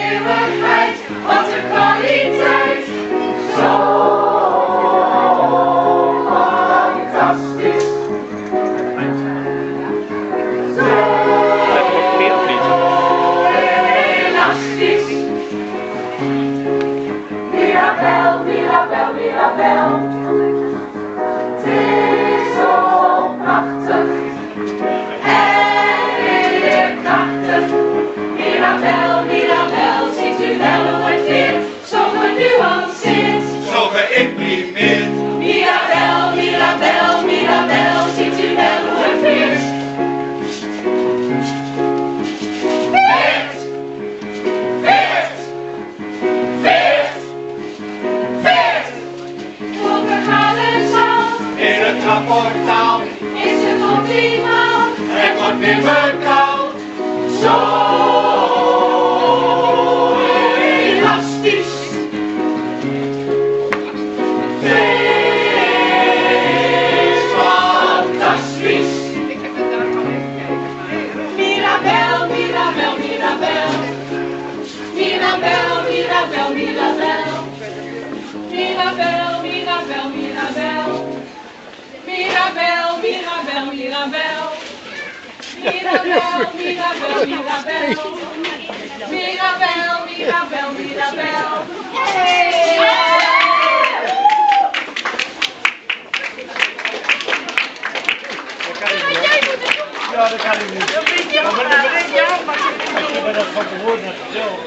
eeuwigheid, wat een kwaliteit. Zo fantastisch. Zo elastisch. Mirabel, Mirabel, Mirabel. Het is zo prachtig en weer krachtig. Mirabel, Mirabel, ziet u wel hoe het weer zo genuanceerd, Zo geïmprimeerd. Mirabel, Mirabel, Mirabel, ziet u wel hoe het weer veert, veert, veert, veert. Volvergaderzaal, In het rapportaal. is het optimaal, Het wordt weer verkoud. zo elastisch. Het is fantastisch. Mirabel, Mirabel, Mirabel. Mirabel, Mirabel, Mirabel. Mirabel, Mirabel, Mirabel. Mirabel, Mirabel, Mirabel. Mirabel, Mirabel, Mirabel. Mirabel, Mirabel, Mirabel. Hey! Ja, dat kan ik niet. Maar dat ben ik jou, maar ik ben dat van tevoren net verteld.